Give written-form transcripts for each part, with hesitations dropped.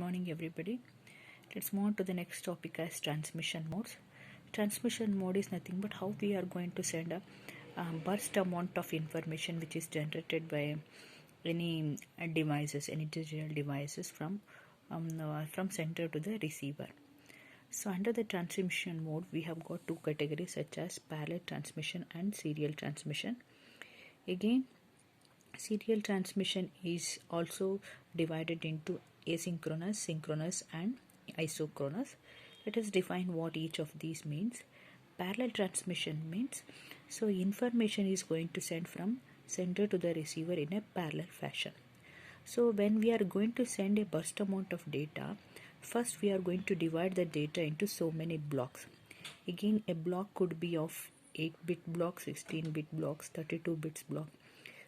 morning everybody. Let's move on to the next topic as transmission modes. Transmission mode is nothing but how we are going to send a burst amount of information which is generated by any devices, any digital devices from sender to the receiver. So under the transmission mode we have got two categories such as parallel transmission and serial transmission. Again, serial transmission is also divided into asynchronous, synchronous and isochronous. Let us define what each of these means. Parallel transmission means information is going to send from sender to the receiver in a parallel fashion. So when we are going to send a burst amount of data, first we are going to divide the data into so many blocks. Again, a block could be of 8-bit block, 16-bit blocks, 32 bits block,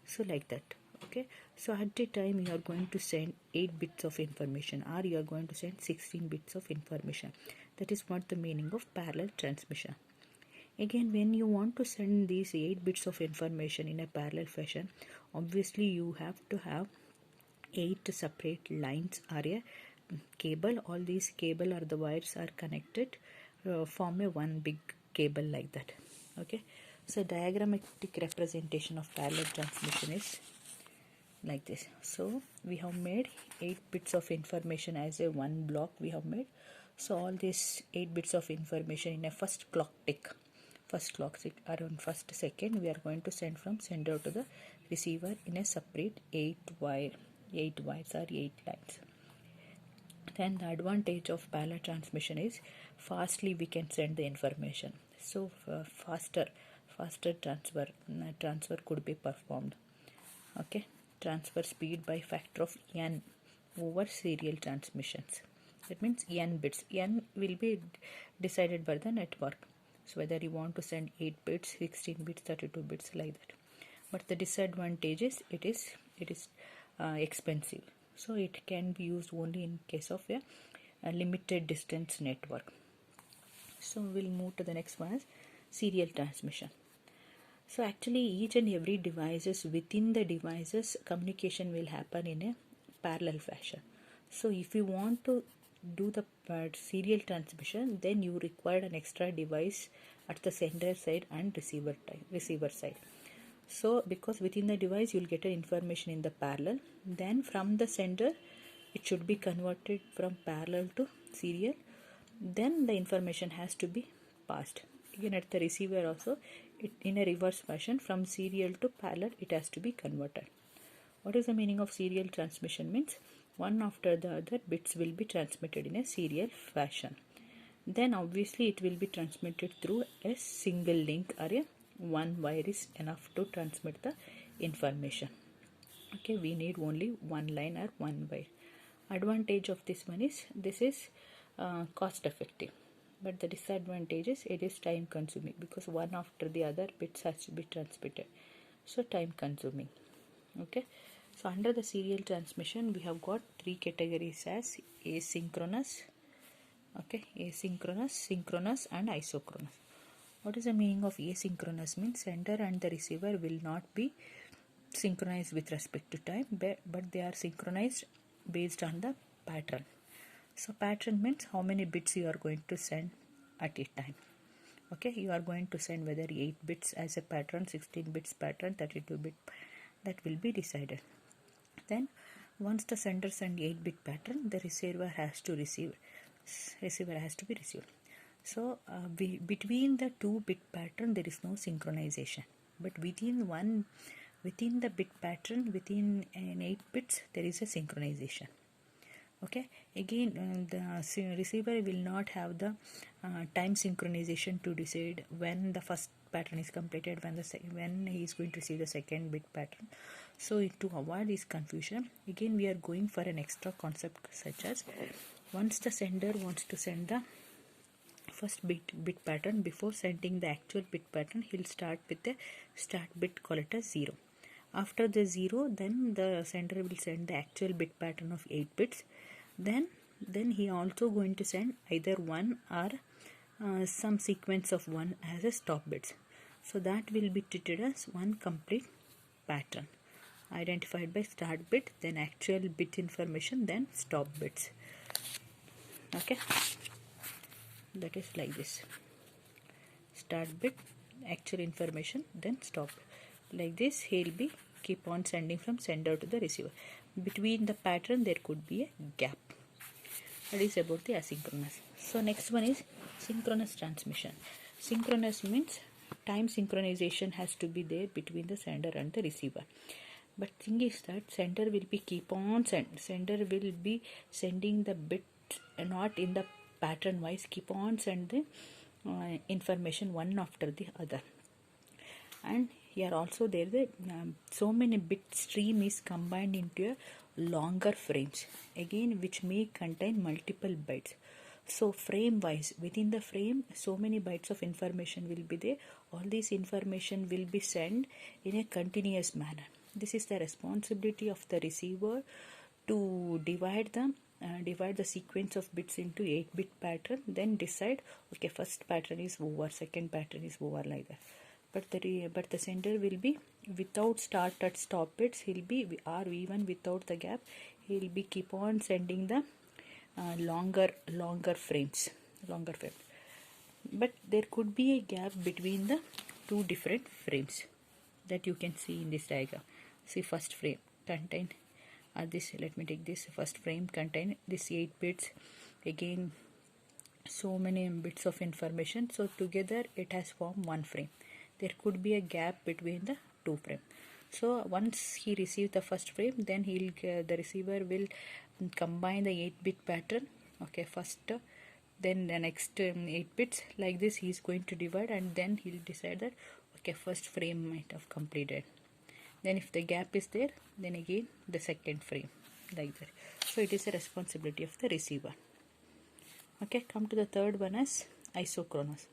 so like that. Okay, so at a time you are going to send 8 bits of information or you are going to send 16 bits of information. That is what the meaning of parallel transmission. Again, when you want to send these 8 bits of information in a parallel fashion, obviously you have to have 8 separate lines or a cable. All these cable or the wires are connected, form a one big cable like that. Okay, so diagrammatic representation of parallel transmission is like this. So we have made 8 bits of information as a one block we have made. So all these 8 bits of information in a first clock tick around first second we are going to send from sender to the receiver in a separate 8 wires or 8 lines. Then the advantage of parallel transmission is fastly we can send the information. So faster transfer could be performed. Okay, transfer speed by factor of n over serial transmissions. That means n bits. N will be decided by the network. So whether you want to send 8 bits, 16 bits, 32 bits, like that. But the disadvantage is it is expensive. So it can be used only in case of a limited distance network. So we'll move to the next one as serial transmission. So actually each and every devices within the devices communication will happen in a parallel fashion. So if you want to do the serial transmission, then you require an extra device at the sender side and receiver side. So because within the device you will get an information in the parallel, then from the sender it should be converted from parallel to serial, then the information has to be passed. Again at the receiver also, in a reverse fashion, from serial to parallel it has to be converted. What is the meaning of serial transmission? Means one after the other bits will be transmitted in a serial fashion. Then obviously it will be transmitted through a single link or a one wire is enough to transmit the information. Okay, we need only one line or one wire. Advantage of this one is this is cost effective, but the disadvantage is it is time consuming because one after the other bits has to be transmitted, so time consuming. Okay, so under the serial transmission we have got 3 categories as asynchronous, synchronous and isochronous. What is the meaning of asynchronous? Means sender and the receiver will not be synchronized with respect to time, but they are synchronized based on the pattern. So pattern means how many bits you are going to send at a time. Okay, you are going to send whether 8 bits as a pattern, 16 bits pattern, 32 bit, that will be decided. Then once the sender send 8 bit pattern, the receiver has to be received. So between the 2 bit pattern there is no synchronization, but within the bit pattern, within an 8 bits there is a synchronization. Okay, again the receiver will not have the time synchronization to decide when the first pattern is completed, when he is going to receive the second bit pattern. So to avoid this confusion, again we are going for an extra concept such as once the sender wants to send the first bit pattern, before sending the actual bit pattern he'll start with the start bit, call it as 0. After the 0, then the sender will send the actual bit pattern of 8 bits. Then he also going to send either 1 or some sequence of 1 as a stop bits. So that will be treated as one complete pattern identified by start bit, then actual bit information, then stop bits. Okay, that is like this. Start bit, actual information, then stop. Like this, he'll be keep on sending from sender to the receiver. Between the pattern, there could be a gap. That is about the asynchronous. So next one is synchronous transmission. Synchronous means time synchronization has to be there between the sender and the receiver. But thing is that sender will be keep on sender will be sending the bit not in the pattern wise, keep on sending information one after the other. And here also there the so many bit stream is combined into a longer frames, again which may contain multiple bytes. So frame wise, within the frame so many bytes of information will be there. All this information will be sent in a continuous manner. This is the responsibility of the receiver to divide the sequence of bits into 8-bit pattern, then decide, okay, first pattern is over, second pattern is over, like that. But the sender will be without start and stop bits, he'll be, or even without the gap, he'll be keep on sending the longer frames. But there could be a gap between the two different frames that you can see in this diagram. See, first frame contain this, let me take this, first frame contain this 8 bits, again so many bits of information, so together it has formed one frame. There could be a gap between the two frame. So once he receives the first frame, then the receiver will combine the 8-bit pattern, okay, first, then the next 8 bits, like this he is going to divide, and then he'll decide that, okay, first frame might have completed. Then if the gap is there, then again the second frame, like that. So it is a responsibility of the receiver. Okay, come to the third one as isochronous.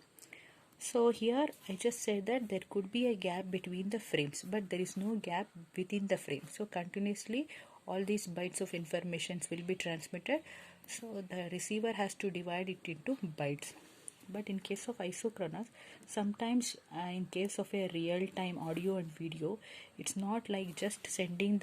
So here I just said that there could be a gap between the frames, but there is no gap within the frame. So continuously all these bytes of informations will be transmitted. So the receiver has to divide it into bytes. But in case of isochronous, sometimes in case of a real-time audio and video, it's not like just sending